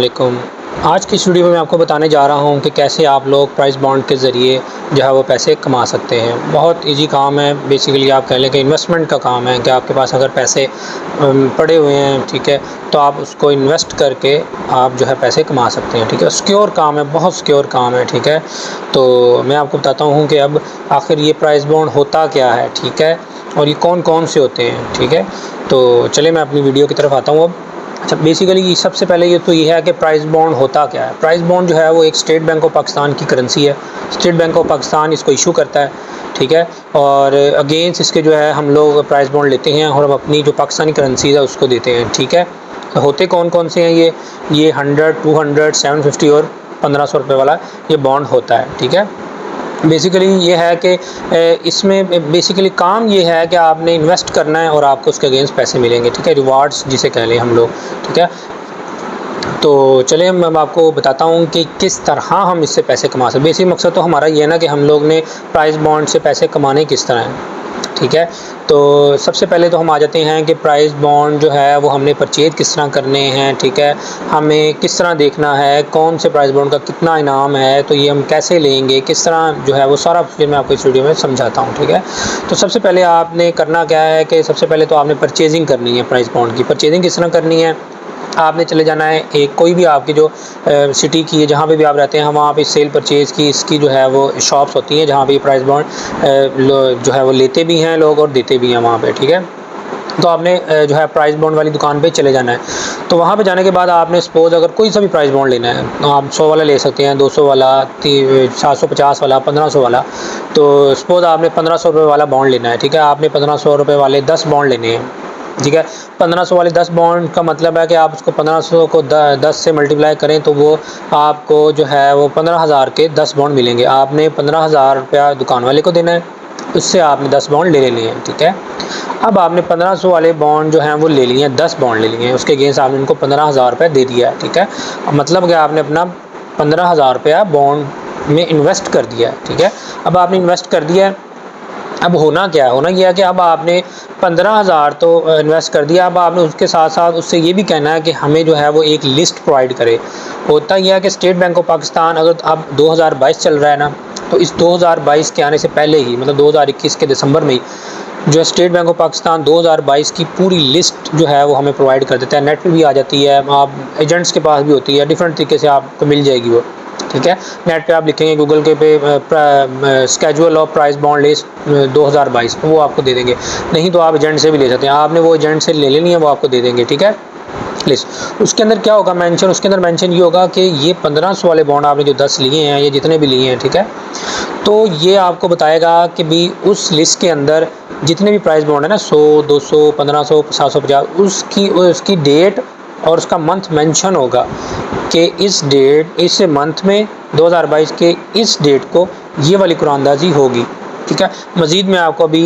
वालेकुम। आज की इस वीडियो में मैं आपको बताने जा रहा हूं कि कैसे आप लोग प्राइस बॉन्ड के ज़रिए जो है वो पैसे कमा सकते हैं। बहुत इजी काम है, बेसिकली आप कह लें कि इन्वेस्टमेंट का काम है कि आपके पास अगर पैसे पड़े हुए हैं, ठीक है, तो आप उसको इन्वेस्ट करके आप जो है पैसे कमा सकते हैं, ठीक है। सिक्योर काम है, बहुत सिक्योर काम है, ठीक है। तो मैं आपको बताता हूँ कि अब आखिर ये प्राइस बॉन्ड होता क्या है, ठीक है, और ये कौन-कौन से होते हैं, ठीक है। तो चलिए मैं अपनी वीडियो की तरफ आता हूँ अब। अच्छा, बेसिकली सबसे पहले ये है कि प्राइस बॉन्ड होता क्या है। प्राइस बॉन्ड जो है वो एक स्टेट बैंक ऑफ पाकिस्तान की करेंसी है। स्टेट बैंक ऑफ पाकिस्तान इसको इशू करता है, ठीक है, और अगेंस्ट इसके जो है हम लोग प्राइस बॉन्ड लेते हैं और हम अपनी जो पाकिस्तानी करेंसी है उसको देते हैं, ठीक है। तो होते कौन से हैं ये 100, 200, 750 और 1500 रुपये वाला ये बॉन्ड होता है, ठीक है। बेसिकली ये है कि इसमें बेसिकली काम ये है कि आपने इन्वेस्ट करना है और आपको उसके अगेंस्ट पैसे मिलेंगे, ठीक है, रिवार्ड्स जिसे कह लें हम लोग, ठीक है। तो चलिए मैं आपको बताता हूँ कि किस तरह हम इससे पैसे कमा सकते हैं। बेसिक मकसद तो हमारा ये है ना कि हम लोग ने प्राइस बॉन्ड से पैसे कमाने किस तरह हैं, ठीक है। तो सबसे पहले तो हम आ जाते हैं कि प्राइस बॉन्ड जो है वो हमने परचेज़ किस तरह करने हैं, ठीक है। हमें किस तरह देखना है, कौन से प्राइस बॉन्ड का कितना इनाम है, तो ये हम कैसे लेंगे, किस तरह जो है वो सारा फिर मैं आपको इस वीडियो में समझाता हूँ, ठीक है। तो सबसे पहले आपने करना क्या है कि सबसे पहले तो आपने परचेजिंग करनी है प्राइस बॉन्ड की। परचेजिंग किस तरह करनी है, आपने चले जाना है एक कोई भी आपकी जो सिटी की है, जहाँ पे भी आप रहते हैं, वहाँ पे सेल परचेज़ की इसकी जो है वो शॉप्स होती हैं जहाँ पे प्राइस बॉन्ड जो है वो लेते भी हैं लोग और देते भी हैं वहाँ पे, ठीक है। तो आपने जो है प्राइस बॉन्ड वाली दुकान पे चले जाना है। तो वहाँ पे जाने के बाद आपने सपोज़ अगर कोई सा भी प्राइस बॉन्ड लेना है, तो आप 100 वाला ले सकते हैं, 200 वाला, 750 वाला, 1500 वाला। तो सपोज़ आपने 1500 रुपये वाला बॉन्ड लेना है, ठीक है। आपने 1500 रुपये वाले 10 बॉन्ड लेने हैं, ठीक है। 1500 वाले 10 बॉन्ड का मतलब है कि आप उसको 1500 को 10 से मल्टीप्लाई करें तो वो आपको जो है वो 15,000 के 10 बॉन्ड मिलेंगे। आपने 15,000 रुपया दुकान वाले को देना है, उससे आपने 10 बॉन्ड ले लेने हैं, ठीक है। अब आपने 1500 वाले बॉन्ड जो हैं वो ले लिए हैं, 10 बॉन्ड ले लिए हैं, उसके अगेंस्ट आपने उनको 15,000 रुपये दे दिया है, ठीक है। मतलब कि आपने अपना 15,000 रुपया बॉन्ड में इन्वेस्ट कर दिया है, ठीक है। अब आपने इन्वेस्ट कर दिया है, अब होना क्या है, होना ये है कि अब आपने 15,000 तो इन्वेस्ट कर दिया। अब आपने उसके साथ साथ उससे ये भी कहना है कि हमें जो है वो एक लिस्ट प्रोवाइड करे। होता यह है कि स्टेट बैंक ऑफ पाकिस्तान अगर अब 2022 चल रहा है ना, तो इस 2022 के आने से पहले ही मतलब 2021 के दिसंबर में ही जो है स्टेट बैंक ऑफ पाकिस्तान 2022 की पूरी लिस्ट जो है वो हमें प्रोवाइड कर देता है। नेट पे भी आ जाती है, आप एजेंट्स के पास भी होती है, डिफरेंट तरीके से आपको मिल जाएगी वो, ठीक है। नेट पे आप लिखेंगे गूगल के पे schedule of price bond list 2022, वो आपको दे देंगे। नहीं तो आप एजेंट से भी ले सकते हैं, आपने वो एजेंट से ले लेनी है, वो आपको दे देंगे, ठीक है, लिस्ट। उसके अंदर क्या होगा मेंशन, उसके अंदर मेंशन ये होगा कि ये 1500 वाले बॉन्ड आपने जो 10 लिए हैं, ये जितने भी लिए हैं, ठीक है, तो ये आपको बताएगा कि भी उस लिस्ट के अंदर जितने भी प्राइस बॉन्ड है ना, 100, 200, 1500, 750, उसकी डेट और उसका मंथ मेंशन होगा कि इस मंथ में 2022 के इस डेट को ये वाली कुरानंदाज़ी होगी, ठीक है। मज़ीद मैं आपको अभी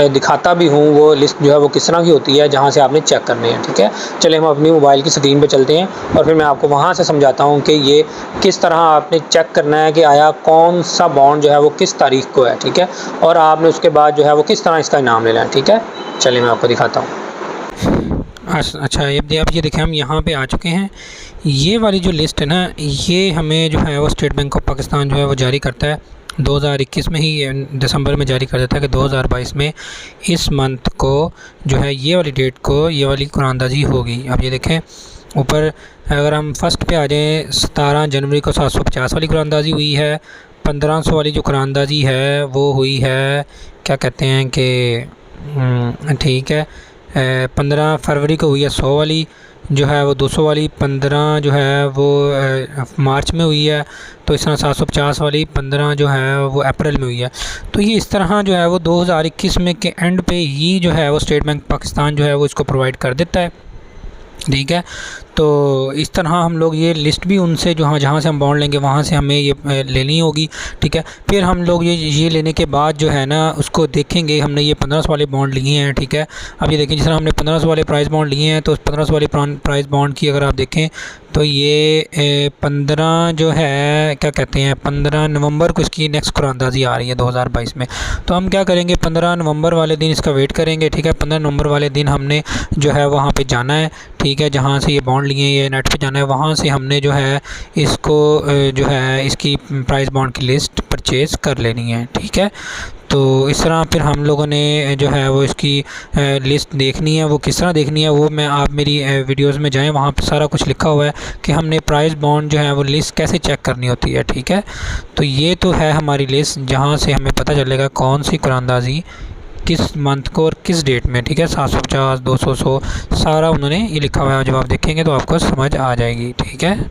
दिखाता भी हूँ वो लिस्ट जो है वो किस तरह की होती है जहाँ से आपने चेक करने हैं, ठीक है। चलिए हम अपनी मोबाइल की स्क्रीन पे चलते हैं और फिर मैं आपको वहाँ से समझाता हूँ कि ये किस तरह आपने चेक करना है कि आया कौन सा बॉन्ड जो है वो किस तारीख को है, ठीक है, और आपने उसके बाद जो है वो किस तरह इसका इनाम लेना है, ठीक है। चलिए मैं आपको दिखाता हूँ। अच्छा, अब ये देखें हम यहाँ पे आ चुके हैं। ये वाली जो लिस्ट है ना, ये हमें जो है वो स्टेट बैंक ऑफ पाकिस्तान जो है वो जारी करता है 2021 में ही, दिसंबर में जारी कर देता है कि 2022 में इस मंथ को जो है ये वाली डेट को ये वाली कुरानंदाज़ी होगी। अब ये देखें ऊपर अगर हम फर्स्ट पे आ जाएँ, 17 जनवरी को 750 वाली कुरानंदाज़ी हुई है। 1500 वाली जो कुरानंदाज़ी है वो हुई है, क्या कहते हैं कि ठीक है, 15 फरवरी को हुई है 100 वाली जो है वो, 200 वाली 15 जो है वो मार्च में हुई है। तो इस तरह 750 वाली 15 जो है वो अप्रैल में हुई है। तो ये इस तरह जो है वो 2021 में के एंड पे ही जो है वो स्टेट बैंक पाकिस्तान जो है वो इसको प्रोवाइड कर देता है, ठीक है। तो इस तरह हम लोग ये लिस्ट भी उनसे जहाँ से हम बॉन्ड लेंगे वहाँ से हमें ये लेनी होगी, ठीक है। फिर हम लोग ये लेने के बाद जो है ना उसको देखेंगे, हमने ये 1500 वाले बॉन्ड लिए हैं, ठीक है। अब ये देखें जिस तरह हमने 1500 वाले प्राइस बॉन्ड लिए हैं, तो 1500 वाले प्राइस बॉन्ड की अगर आप देखें तो ये 15 जो है क्या कहते हैं 15 नवंबर को इसकी नेक्स्ट कुरानंदाज़ी आ रही है 2022 में। तो हम क्या करेंगे, 15 नवंबर वाले दिन इसका वेट करेंगे, ठीक है। 15 नवंबर वाले दिन हमने जो है वहाँ पे जाना है, ठीक है, जहाँ से ये बॉन्ड बॉन्ड लिए, ये नेट पे जाना है, वहाँ से हमने जो है इसको जो है इसकी प्राइस बॉन्ड की लिस्ट परचेज़ कर लेनी है, ठीक है। तो इस तरह फिर हम लोगों ने जो है वो इसकी लिस्ट देखनी है। वो किस तरह देखनी है वो मैं आप मेरी वीडियोस में जाएं, वहाँ पे सारा कुछ लिखा हुआ है कि हमने प्राइस बॉन्ड जो है वो लिस्ट कैसे चेक करनी होती है, ठीक है। तो ये तो है हमारी लिस्ट, जहाँ से हमें पता चलेगा कौन सी कुरानंदाज़ी किस मंथ को और किस डेट में, ठीक है। 750, 200, 100 सारा उन्होंने ये लिखा हुआ है। जब आप देखेंगे तो आपको समझ आ जाएगी, ठीक है।